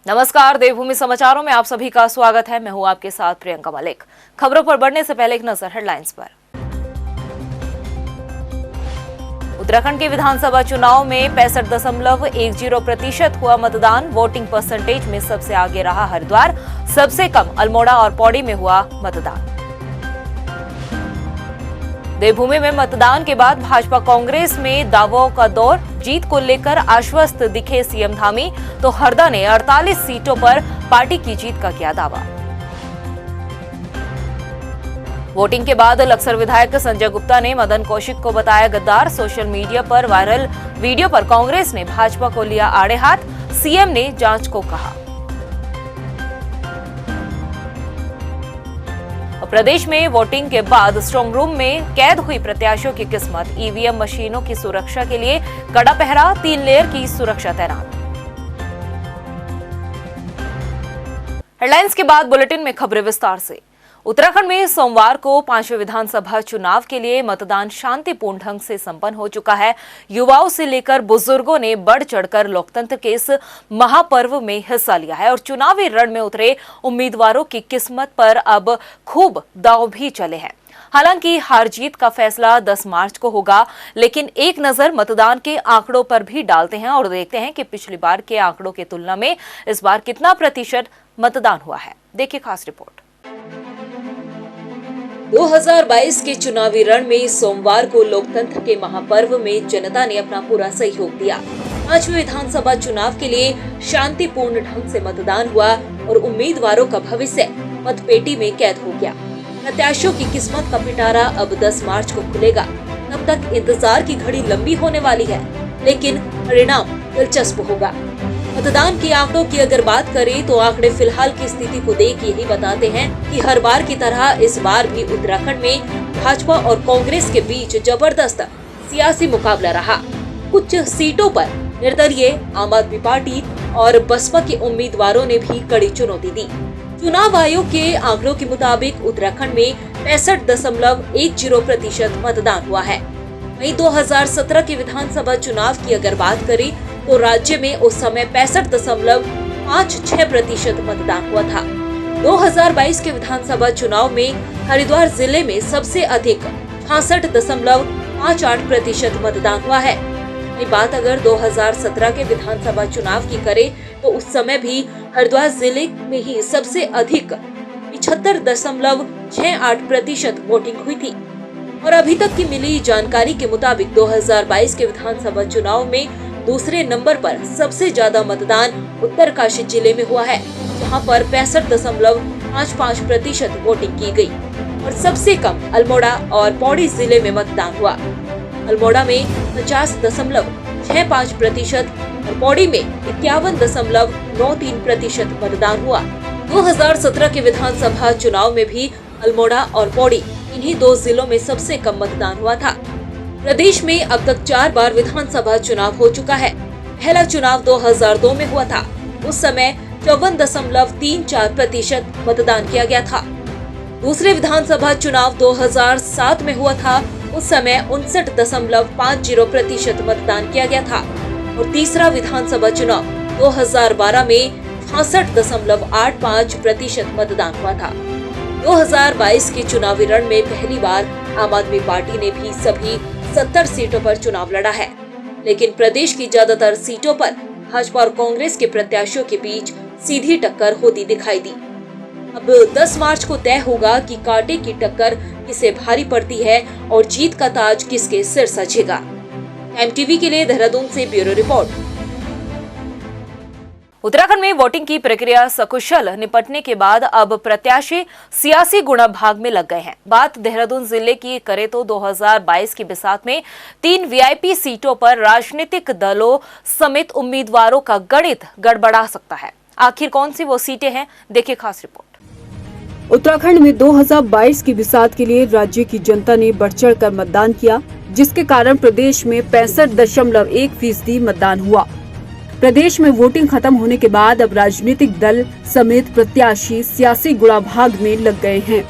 नमस्कार, देवभूमि समाचारों में आप सभी का स्वागत है। मैं हूं आपके साथ प्रियंका मलिक। खबरों पर बढ़ने से पहले एक नजर हेडलाइंस पर। उत्तराखंड के विधानसभा चुनाव में 65.10% हुआ मतदान। वोटिंग परसेंटेज में सबसे आगे रहा हरिद्वार, सबसे कम अल्मोड़ा और पौड़ी में हुआ मतदान। देवभूमि में मतदान के बाद भाजपा कांग्रेस में दावों का दौर। जीत को लेकर आश्वस्त दिखे सीएम धामी, तो हरदा ने 48 सीटों पर पार्टी की जीत का किया दावा। वोटिंग के बाद लक्सर विधायक संजय गुप्ता ने मदन कौशिक को बताया गद्दार। सोशल मीडिया पर वायरल वीडियो पर कांग्रेस ने भाजपा को लिया आड़े हाथ। सीएम ने जांच को कहा। प्रदेश में वोटिंग के बाद स्ट्रांग रूम में कैद हुई प्रत्याशियों की किस्मत। ईवीएम मशीनों की सुरक्षा के लिए कड़ा पहरा, 3 लेयर की सुरक्षा तैनात। हेडलाइंस के बाद बुलेटिन में खबरें विस्तार से। उत्तराखंड में सोमवार को 5वें विधानसभा चुनाव के लिए मतदान शांतिपूर्ण ढंग से संपन्न हो चुका है। युवाओं से लेकर बुजुर्गों ने बढ़ चढ़कर लोकतंत्र के इस महापर्व में हिस्सा लिया है और चुनावी रण में उतरे उम्मीदवारों की किस्मत पर अब खूब दांव भी चले हैं। हालांकि हार जीत का फैसला 10 मार्च को होगा, लेकिन एक नजर मतदान के आंकड़ों पर भी डालते हैं और देखते हैं कि पिछली बार के आंकड़ों की तुलना में इस बार कितना प्रतिशत मतदान हुआ है। देखिए खास रिपोर्ट। 2022 के चुनावी रण में सोमवार को लोकतंत्र के महापर्व में जनता ने अपना पूरा सहयोग दिया। 5वें विधानसभा चुनाव के लिए शांतिपूर्ण ढंग से मतदान हुआ और उम्मीदवारों का भविष्य मतपेटी में कैद हो गया। प्रत्याशियों की किस्मत का पिटारा अब 10 मार्च को खुलेगा। तब तक इंतजार की घड़ी लंबी होने वाली है, लेकिन परिणाम दिलचस्प होगा। मतदान के आंकड़ों की अगर बात करें तो आंकड़े फिलहाल की स्थिति को देख यही बताते हैं कि हर बार की तरह इस बार भी उत्तराखंड में भाजपा और कांग्रेस के बीच जबरदस्त सियासी मुकाबला रहा। कुछ सीटों पर निर्दलीय, आम आदमी पार्टी और बसपा के उम्मीदवारों ने भी कड़ी चुनौती दी। चुनाव आयोग के आंकड़ों के मुताबिक उत्तराखंड में 65.10% मतदान हुआ है। वहीं 2017 के विधानसभा चुनाव की अगर बात करें तो राज्य में उस समय 65.56% मतदान हुआ था। 2022 के विधानसभा चुनाव में हरिद्वार जिले में सबसे अधिक 66.58% मतदान हुआ है। बात अगर 2017 के विधानसभा चुनाव की करें तो उस समय भी हरिद्वार जिले में ही सबसे अधिक 75.68% वोटिंग हुई थी। और अभी तक की मिली जानकारी के मुताबिक 2022 के विधानसभा चुनाव में दूसरे नंबर पर सबसे ज्यादा मतदान उत्तरकाशी जिले में हुआ है, जहां पर 65.55% वोटिंग की गई और सबसे कम अल्मोड़ा और पौड़ी जिले में मतदान हुआ। अल्मोड़ा में 50.65% और पौड़ी में 51.93% मतदान हुआ। 2017 के विधानसभा चुनाव में भी अल्मोड़ा और पौड़ी इन्हीं 2 जिलों में सबसे कम मतदान हुआ था। प्रदेश में अब तक 4 बार विधानसभा चुनाव हो चुका है। पहला चुनाव 2002 में हुआ था, उस समय 54.34% मतदान किया गया था। दूसरे विधानसभा चुनाव 2007 में हुआ था, उस समय 59.50% मतदान किया गया था। और तीसरा विधानसभा चुनाव 2012 में 66.85% मतदान हुआ था। 2022 के चुनावी रण में पहली बार आम आदमी पार्टी ने भी सभी 70 सीटों पर चुनाव लड़ा है, लेकिन प्रदेश की ज्यादातर सीटों पर भाजपा और कांग्रेस के प्रत्याशियों के बीच सीधी टक्कर होती दिखाई दी। अब 10 मार्च को तय होगा कि कांटे की टक्कर किसे भारी पड़ती है और जीत का ताज किसके सिर सजेगा। टाइम टीवी के लिए देहरादून से ब्यूरो रिपोर्ट। उत्तराखंड में वोटिंग की प्रक्रिया सकुशल निपटने के बाद अब प्रत्याशी सियासी गुणाभाग में लग गए हैं। बात देहरादून जिले की करें तो 2022 की बिसात में 3 वीआईपी सीटों पर राजनीतिक दलों समेत उम्मीदवारों का गणित गड़बड़ा सकता है। आखिर कौन सी वो सीटें हैं, देखिए खास रिपोर्ट। उत्तराखंड में 2022 की बिसात के लिए राज्य की जनता ने बढ़ चढ़ कर मतदान किया, जिसके कारण प्रदेश में 65.1% मतदान हुआ। प्रदेश में वोटिंग खत्म होने के बाद अब राजनीतिक दल समेत प्रत्याशी सियासी गुणाभाग में लग गए हैं।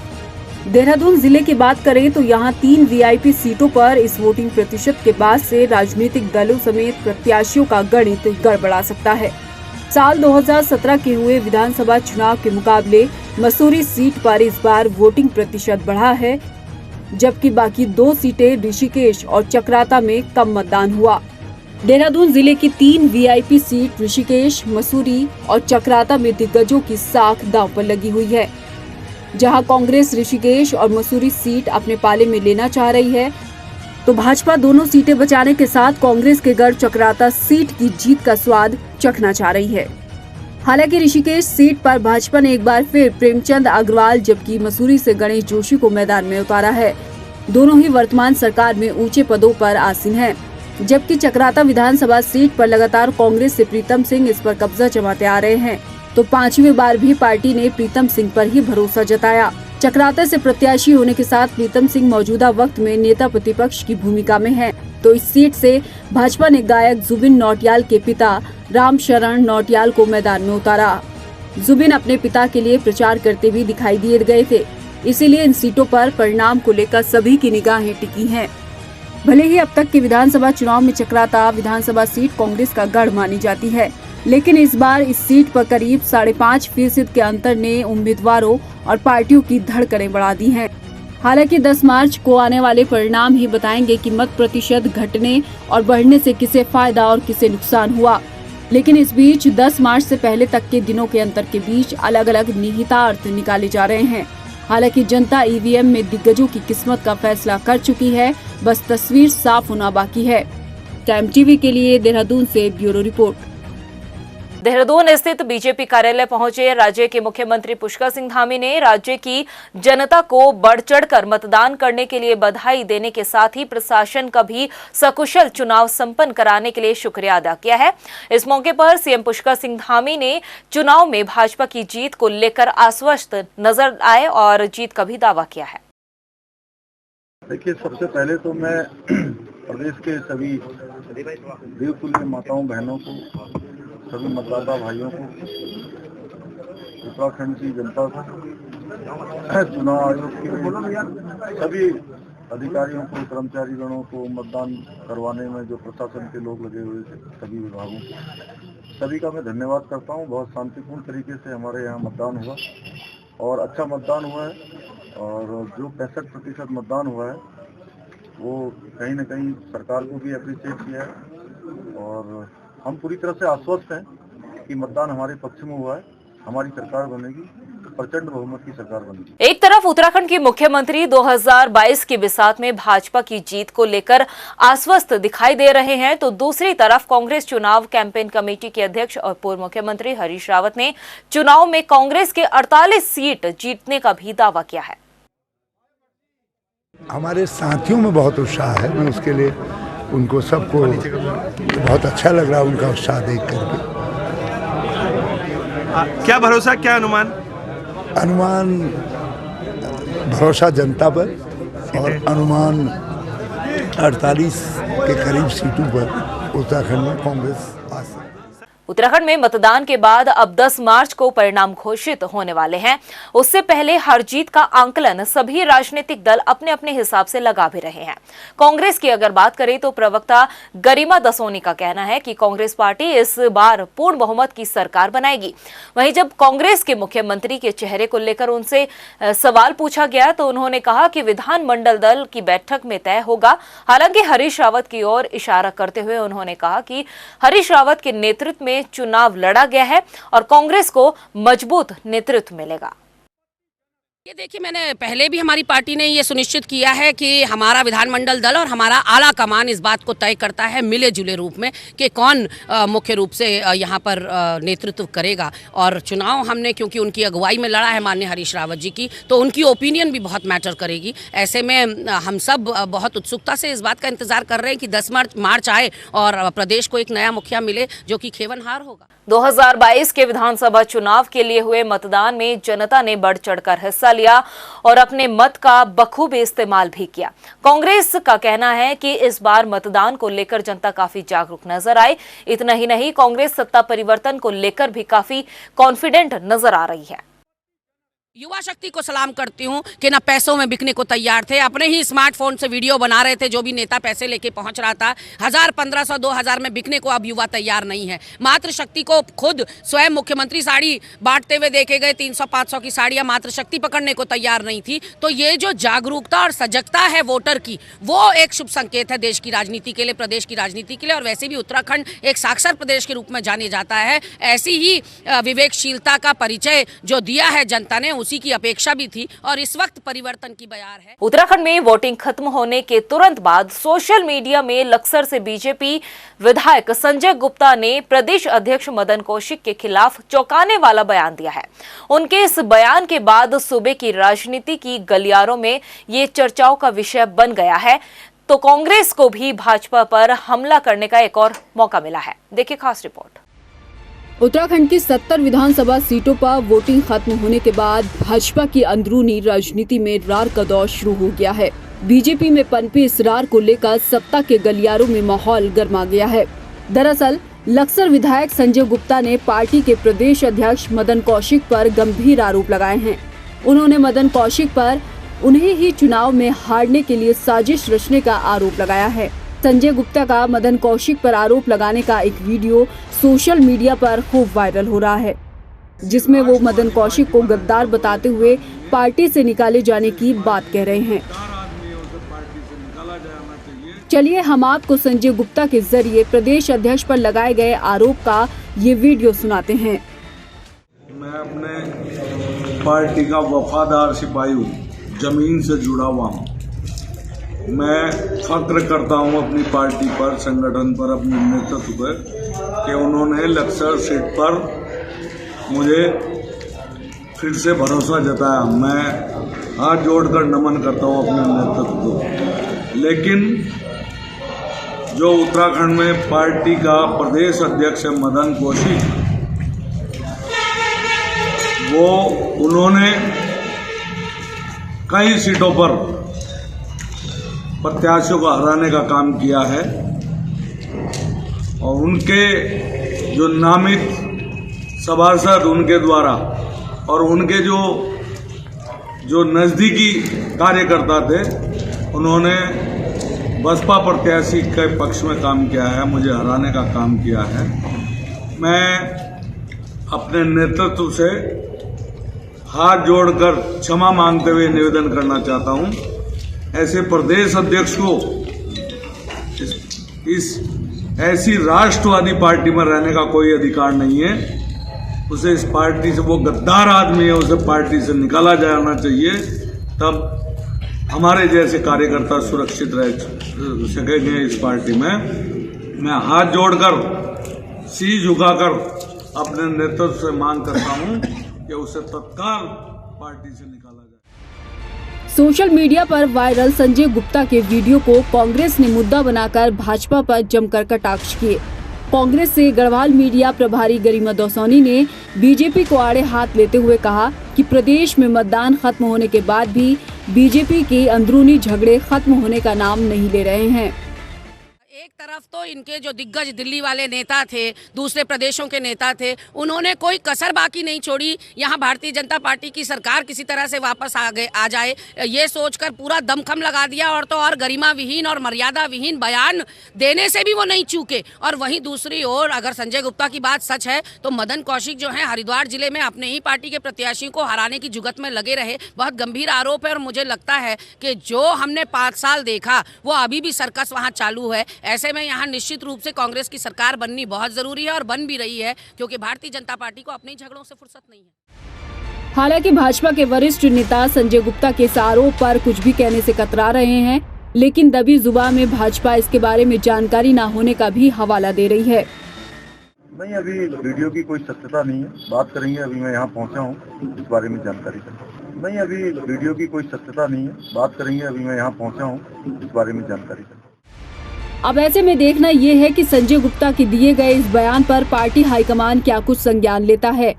देहरादून जिले की बात करें तो यहां 3 वीआईपी सीटों पर इस वोटिंग प्रतिशत के बाद से राजनीतिक दलों समेत प्रत्याशियों का गणित गड़बड़ा सकता है। साल 2017 के हुए विधानसभा चुनाव के मुकाबले मसूरी सीट पर इस बार वोटिंग प्रतिशत बढ़ा है, जबकि बाकी 2 सीटें ऋषिकेश और चकराता में कम मतदान हुआ। देहरादून जिले की 3 वीआईपी सीट ऋषिकेश, मसूरी और चकराता में दिग्गजों की साख दांव पर लगी हुई है। जहां कांग्रेस ऋषिकेश और मसूरी सीट अपने पाले में लेना चाह रही है, तो भाजपा दोनों सीटें बचाने के साथ कांग्रेस के गढ़ चकराता सीट की जीत का स्वाद चखना चाह रही है। हालांकि ऋषिकेश सीट पर भाजपा ने एक बार फिर प्रेमचंद अग्रवाल, जबकि मसूरी से गणेश जोशी को मैदान में उतारा है। दोनों ही वर्तमान सरकार में ऊंचे पदों पर आसीन हैं, जबकि चकराता विधानसभा सीट पर लगातार कांग्रेस से प्रीतम सिंह इस पर कब्जा जमाते आ रहे हैं, तो 5वीं बार भी पार्टी ने प्रीतम सिंह पर ही भरोसा जताया। चकराता से प्रत्याशी होने के साथ प्रीतम सिंह मौजूदा वक्त में नेता प्रतिपक्ष की भूमिका में हैं, तो इस सीट से भाजपा ने गायक जुबिन नौटियाल के पिता रामशरण नौटियाल को मैदान में उतारा। जुबिन अपने पिता के लिए प्रचार करते भी दिखाई दिए गए थे, इसीलिए इन सीटों पर परिणाम को लेकर सभी की निगाहें टिकी हैं। भले ही अब तक के विधानसभा चुनाव में चकराता विधानसभा सीट कांग्रेस का गढ़ मानी जाती है, लेकिन इस बार इस सीट पर करीब 5.5% के अंतर ने उम्मीदवारों और पार्टियों की धड़कनें बढ़ा दी हैं। हालांकि 10 मार्च को आने वाले परिणाम ही बताएंगे कि मत प्रतिशत घटने और बढ़ने से किसे फायदा और किसे नुकसान हुआ। लेकिन इस बीच 10 मार्च से पहले तक के दिनों के अंतर के बीच अलग अलग निहितार्थ निकाले जा रहे हैं। हालांकि जनता ईवीएम में दिग्गजों की किस्मत का फैसला कर चुकी है, बस तस्वीर साफ होना बाकी है। टाइम टीवी के लिए देहरादून से ब्यूरो रिपोर्ट। देहरादून स्थित बीजेपी कार्यालय पहुंचे राज्य के मुख्यमंत्री पुष्कर सिंह धामी ने राज्य की जनता को बढ़ चढ़कर मतदान करने के लिए बधाई देने के साथ ही प्रशासन का भी सकुशल चुनाव संपन्न कराने के लिए शुक्रिया अदा किया है। इस मौके पर सीएम पुष्कर सिंह धामी ने चुनाव में भाजपा की जीत को लेकर आश्वस्त नजर आए और जीत का भी दावा किया है। देखिए, सबसे पहले तो मैं प्रदेश के सभी देवतुल्य माताओं बहनों को, सभी मतदाता भाइयों को, उत्तराखंड की जनता को, चुनाव आयोग के सभी अधिकारियों को, कर्मचारी गणों को, मतदान करवाने में जो प्रशासन के लोग लगे हुए थे, सभी विभागों को, सभी का मैं धन्यवाद करता हूं। बहुत शांतिपूर्ण तरीके से हमारे यहाँ मतदान हुआ और अच्छा मतदान हुआ है। और जो 65% मतदान हुआ है वो कहीं न कहीं सरकार को भी अप्रिशिएट किया है और हम पूरी तरह से आश्वस्त हैं कि मतदान हमारे पक्ष में हुआ है। हमारी सरकार बनेगी, प्रचंड बहुमत की सरकार बनेगी। एक तरफ उत्तराखंड के मुख्यमंत्री 2022 की बिसात में भाजपा की जीत को लेकर आश्वस्त दिखाई दे रहे हैं, तो दूसरी तरफ कांग्रेस चुनाव कैंपेन कमेटी के अध्यक्ष और पूर्व मुख्यमंत्री हरीश रावत ने चुनाव में कांग्रेस के 48 सीट जीतने का भी दावा किया है। हमारे साथियों में बहुत उत्साह है, मैं उसके लिए उनको सबको बहुत अच्छा लग रहा है उनका उत्साह देख करके। क्या भरोसा, क्या अनुमान? भरोसा जनता पर और अनुमान 48 के करीब सीटों पर उत्तराखंड में कांग्रेस आ सकती है। उत्तराखंड में मतदान के बाद अब 10 मार्च को परिणाम घोषित होने वाले हैं। उससे पहले हर जीत का आंकलन सभी राजनीतिक दल अपने अपने हिसाब से लगा भी रहे हैं। कांग्रेस की अगर बात करें तो प्रवक्ता गरिमा दसोनी का कहना है कि कांग्रेस पार्टी इस बार पूर्ण बहुमत की सरकार बनाएगी। वहीं जब कांग्रेस के मुख्यमंत्री के चेहरे को लेकर उनसे सवाल पूछा गया तो उन्होंने कहा कि विधानमंडल दल की बैठक में तय होगा। हालांकि हरीश रावत की ओर इशारा करते हुए उन्होंने कहा कि हरीश रावत के नेतृत्व में चुनाव लड़ा गया है और कांग्रेस को मजबूत नेतृत्व मिलेगा। ये देखिए, मैंने पहले भी हमारी पार्टी ने ये सुनिश्चित किया है कि हमारा विधानमंडल दल और हमारा आला कमान इस बात को तय करता है मिले जुले रूप में कि कौन मुख्य रूप से यहाँ पर नेतृत्व करेगा। और चुनाव हमने क्योंकि उनकी अगुवाई में लड़ा है माननीय हरीश रावत जी की, तो उनकी ओपिनियन भी बहुत मैटर करेगी। ऐसे में हम सब बहुत उत्सुकता से इस बात का इंतजार कर रहे हैं कि 10 मार्च आए और प्रदेश को एक नया मुखिया मिले जो कि खेवनहार होगा। 2022 के विधानसभा चुनाव के लिए हुए मतदान में जनता ने बढ़ चढ़कर हिस्सा लिया और अपने मत का बखूबी इस्तेमाल भी किया। कांग्रेस का कहना है कि इस बार मतदान को लेकर जनता काफी जागरूक नजर आई। इतना ही नहीं, कांग्रेस सत्ता परिवर्तन को लेकर भी काफी कॉन्फिडेंट नजर आ रही है। युवा शक्ति को सलाम करती हूँ कि ना पैसों में बिकने को तैयार थे, अपने ही स्मार्टफोन से वीडियो बना रहे थे, जो भी नेता पैसे लेके पहुंच रहा था 1000, 1500, 2000 में बिकने को अब युवा तैयार नहीं है। मातृशक्ति को खुद स्वयं मुख्यमंत्री साड़ी बांटते हुए देखे गए, 300-500 की साड़ियां मातृशक्ति पकड़ने को तैयार नहीं थी। तो ये जो जागरूकता और सजगता है वोटर की, वो एक शुभ संकेत है देश की राजनीति के लिए, प्रदेश की राजनीति के लिए। और वैसे भी उत्तराखंड एक साक्षर प्रदेश के रूप में जाने जाता है। ऐसी ही विवेकशीलता का परिचय जो दिया है जनता ने, उसी की अपेक्षा भी थी और इस वक्त परिवर्तन की बयार है। उत्तराखंड में वोटिंग खत्म होने के तुरंत बाद सोशल मीडिया में लक्सर से बीजेपी विधायक संजय गुप्ता ने प्रदेश अध्यक्ष मदन कौशिक के खिलाफ चौंकाने वाला बयान दिया है। उनके इस बयान के बाद सूबे की राजनीति की गलियारों में ये चर्चाओं का विषय बन गया है। तो कांग्रेस को भी भाजपा पर हमला करने का एक और मौका मिला है। देखिए खास रिपोर्ट। उत्तराखंड की 70 विधानसभा सीटों पर वोटिंग खत्म होने के बाद भाजपा की अंदरूनी राजनीति में रार का दौर शुरू हो गया है। बीजेपी में पनपे इस रार को लेकर सत्ता के गलियारों में माहौल गर्मा गया है। दरअसल लक्सर विधायक संजय गुप्ता ने पार्टी के प्रदेश अध्यक्ष मदन कौशिक पर गंभीर आरोप लगाए हैं। उन्होंने मदन कौशिक पर उन्हें ही चुनाव में हारने के लिए साजिश रचने का आरोप लगाया है। संजय गुप्ता का मदन कौशिक पर आरोप लगाने का एक वीडियो सोशल मीडिया पर खूब वायरल हो रहा है, जिसमें वो मदन कौशिक को गद्दार बताते हुए पार्टी से निकाले जाने की बात कह रहे हैं। चलिए हम आपको संजय गुप्ता के जरिए प्रदेश अध्यक्ष पर लगाए गए आरोप का ये वीडियो सुनाते हैं। मैं अपने पार्टी का वफादार सिपाही हूँ, जमीन से जुड़ा हुआ हूँ। मैं फक्र करता हूँ अपनी पार्टी पर, संगठन पर, अपने नेतृत्व पर कि उन्होंने लक्सर सीट पर मुझे फिर से भरोसा जताया। मैं हाथ जोड़कर नमन करता हूँ अपने नेतृत्व को। लेकिन जो उत्तराखंड में पार्टी का प्रदेश अध्यक्ष है मदन कौशिक, वो उन्होंने कई सीटों पर प्रत्याशियों को हराने का काम किया है और उनके जो नामित सभासद उनके द्वारा और उनके जो नज़दीकी कार्यकर्ता थे, उन्होंने बसपा प्रत्याशी के पक्ष में काम किया है, मुझे हराने का काम किया है। मैं अपने नेतृत्व से हाथ जोड़कर क्षमा मांगते हुए निवेदन करना चाहता हूं। ऐसे प्रदेश अध्यक्ष को इस ऐसी राष्ट्रवादी पार्टी में रहने का कोई अधिकार नहीं है। उसे इस पार्टी से, वो गद्दार आदमी है, उसे पार्टी से निकाला जाना चाहिए। तब हमारे जैसे कार्यकर्ता सुरक्षित रह सकेंगे इस पार्टी में। मैं हाथ जोड़कर, शीश झुकाकर अपने नेतृत्व से मांग करता हूं कि उसे तत्काल पार्टी से निकाला जाए। सोशल मीडिया पर वायरल संजय गुप्ता के वीडियो को कांग्रेस ने मुद्दा बनाकर भाजपा पर जमकर कटाक्ष किए। कांग्रेस से गढ़वाल मीडिया प्रभारी गरिमा दौसानी ने बीजेपी को आड़े हाथ लेते हुए कहा कि प्रदेश में मतदान खत्म होने के बाद भी बीजेपी के अंदरूनी झगड़े खत्म होने का नाम नहीं ले रहे हैं। एक तरफ तो इनके जो दिग्गज दिल्ली वाले नेता थे, दूसरे प्रदेशों के नेता थे, उन्होंने कोई कसर बाकी नहीं छोड़ी। यहाँ भारतीय जनता पार्टी की सरकार किसी तरह से वापस आ जाए, ये सोचकर पूरा दमखम लगा दिया। और तो और गरिमा विहीन और मर्यादा विहीन बयान देने से भी वो नहीं चूके। और वहीं दूसरी ओर अगर संजय गुप्ता की बात सच है तो मदन कौशिक जो है हरिद्वार जिले में अपने ही पार्टी के प्रत्याशियों को हराने की जुगत में लगे रहे। बहुत गंभीर आरोप है और मुझे लगता है कि जो हमने 5 साल देखा वो अभी भी सर्कस वहाँ चालू है। ऐसे में यहाँ निश्चित रूप से कांग्रेस की सरकार बननी बहुत जरूरी है और बन भी रही है, क्योंकि भारतीय जनता पार्टी को अपने झगड़ों से फुर्सत नहीं है। हालांकि भाजपा के वरिष्ठ नेता संजय गुप्ता के इस आरोप पर कुछ भी कहने से कतरा रहे हैं, लेकिन दबी जुबान में भाजपा इसके बारे में जानकारी न होने का भी हवाला दे रही है। नहीं, अभी वीडियो की कोई सत्यता नहीं है, बात करेंगे। अभी मैं यहाँ पहुँचा हूँ इस बारे में जानकारी करने। नहीं, अभी वीडियो की कोई सत्यता नहीं है, बात करेंगे। अभी मैं यहाँ पहुँचा हूँ इस बारे में जानकारी करने। अब ऐसे में देखना ये है कि संजय गुप्ता के दिए गए इस बयान पर पार्टी हाईकमान क्या कुछ संज्ञान लेता है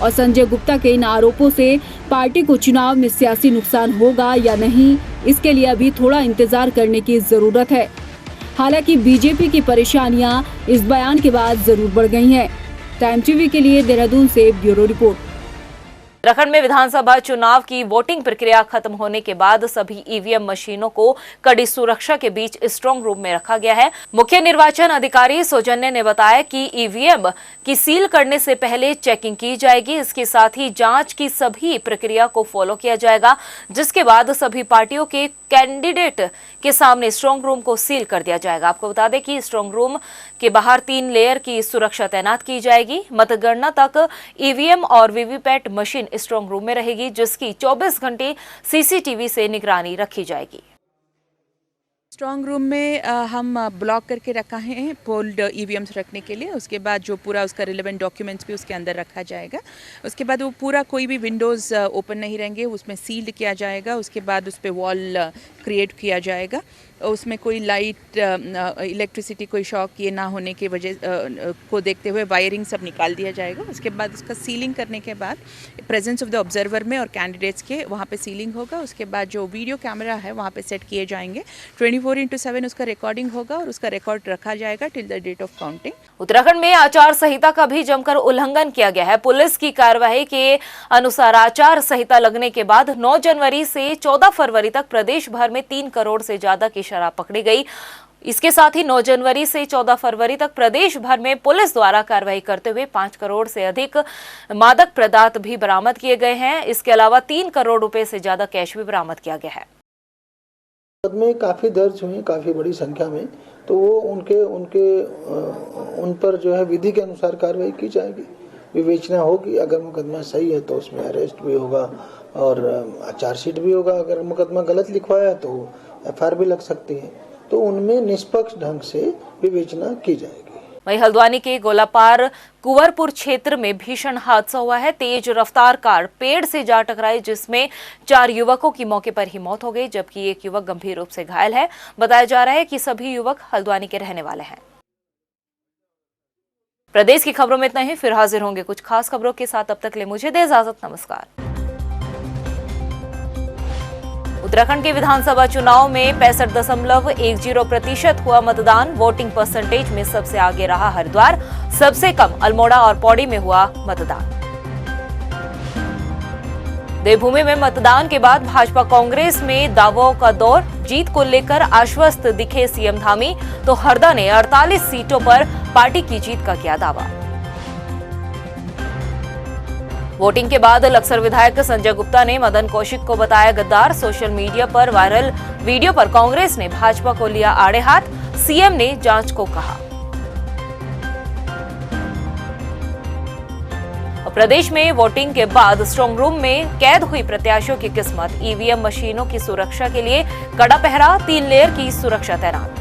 और संजय गुप्ता के इन आरोपों से पार्टी को चुनाव में सियासी नुकसान होगा या नहीं, इसके लिए अभी थोड़ा इंतजार करने की जरूरत है। हालांकि बीजेपी की परेशानियां इस बयान के बाद जरूर बढ़ गई हैं। टाइम टीवी के लिए देहरादून से ब्यूरो रिपोर्ट। उत्तराखंड में विधानसभा चुनाव की वोटिंग प्रक्रिया खत्म होने के बाद सभी ईवीएम मशीनों को कड़ी सुरक्षा के बीच स्ट्रांग रूम में रखा गया है। मुख्य निर्वाचन अधिकारी सौजन्य ने बताया कि ईवीएम की सील करने से पहले चेकिंग की जाएगी। इसके साथ ही जांच की सभी प्रक्रिया को फॉलो किया जाएगा, जिसके बाद सभी पार्टियों के कैंडिडेट के सामने स्ट्रांग रूम को सील कर दिया जाएगा। आपको बता दें कि स्ट्रांग रूम के बाहर 3 लेयर की सुरक्षा तैनात की जाएगी। मतगणना तक ईवीएम और वीवीपैट मशीन स्ट्रांग रूम में रहेगी, जिसकी 24 घंटे सीसीटीवी से निगरानी रखी जाएगी। स्ट्रॉन्ग रूम में हम ब्लॉक करके रखा है पोल्ड ईवीएम्स रखने के लिए। उसके बाद जो पूरा उसका रिलेवेंट डॉक्यूमेंट्स भी उसके अंदर रखा जाएगा। उसके बाद वो पूरा कोई भी विंडोज़ ओपन नहीं रहेंगे, उसमें सील्ड किया जाएगा। उसके बाद उस पर वॉल क्रिएट किया जाएगा। उसमें कोई लाइट इलेक्ट्रिसिटी कोई शॉक ये ना होने की वजह को देखते हुए वायरिंग सब निकाल दिया जाएगा। उसके बाद उसका सीलिंग करने के बाद प्रेजेंस ऑफ द ऑब्जर्वर में और कैंडिडेट्स के वहाँ पे सीलिंग होगा। उसके बाद जो वीडियो कैमरा है वहाँ पे सेट किए जाएंगे। 24/7 उसका रिकॉर्डिंग होगा और उसका रिकॉर्ड रखा जाएगा till the date of counting. Uttarakhand में आचार संहिता का भी जमकर उल्लंघन किया गया है। पुलिस की कार्यवाही के अनुसार आचार संहिता लगने के बाद 9 जनवरी से 14 फरवरी तक प्रदेश भर में 3 करोड़ से ज्यादा की शराब पकड़ी गई। इसके साथ ही 9 जनवरी से 14 फरवरी तक प्रदेश भर में पुलिस द्वारा कार्रवाई करते हुए 5 करोड़ से अधिक मादक पदार्थ भी बरामद किए गए हैं। इसके अलावा 3 करोड़ रुपए से ज्यादा कैश भी बरामद किया गया है। मुकदमे काफ़ी दर्ज हुए, काफ़ी बड़ी संख्या में, तो वो उन पर जो है विधि के अनुसार कार्रवाई की जाएगी, विवेचना होगी। अगर मुकदमा सही है तो उसमें अरेस्ट भी होगा और चार्जशीट भी होगा। अगर मुकदमा गलत लिखवाया तो एफआईआर भी लग सकती है। तो उनमें निष्पक्ष ढंग से विवेचना की जाएगी। वहीं हल्द्वानी के गोलापार कुंवरपुर क्षेत्र में भीषण हादसा हुआ है। तेज रफ्तार कार पेड़ से जा टकराई, जिसमें 4 युवकों की मौके पर ही मौत हो गई, जबकि एक युवक गंभीर रूप से घायल है। बताया जा रहा है कि सभी युवक हल्द्वानी के रहने वाले हैं। प्रदेश की खबरों में इतना ही। फिर हाजिर होंगे कुछ खास खबरों के साथ। तब तक ले मुझे दे इजाजत। नमस्कार। उत्तराखंड के विधानसभा चुनाव में 65.10% हुआ मतदान। वोटिंग परसेंटेज में सबसे आगे रहा हरिद्वार, सबसे कम अल्मोड़ा और पौड़ी में हुआ मतदान। देवभूमि में मतदान के बाद भाजपा कांग्रेस में दावों का दौर। जीत को लेकर आश्वस्त दिखे सीएम धामी, तो हरदा ने 48 सीटों पर पार्टी की जीत का किया दावा। वोटिंग के बाद लक्सर विधायक संजय गुप्ता ने मदन कौशिक को बताया गद्दार। सोशल मीडिया पर वायरल वीडियो पर कांग्रेस ने भाजपा को लिया आड़े हाथ, सीएम ने जांच को कहा। प्रदेश में वोटिंग के बाद स्ट्रांग रूम में कैद हुई प्रत्याशियों की किस्मत। ईवीएम मशीनों की सुरक्षा के लिए कड़ा पहरा, 3 लेयर की सुरक्षा तैनात।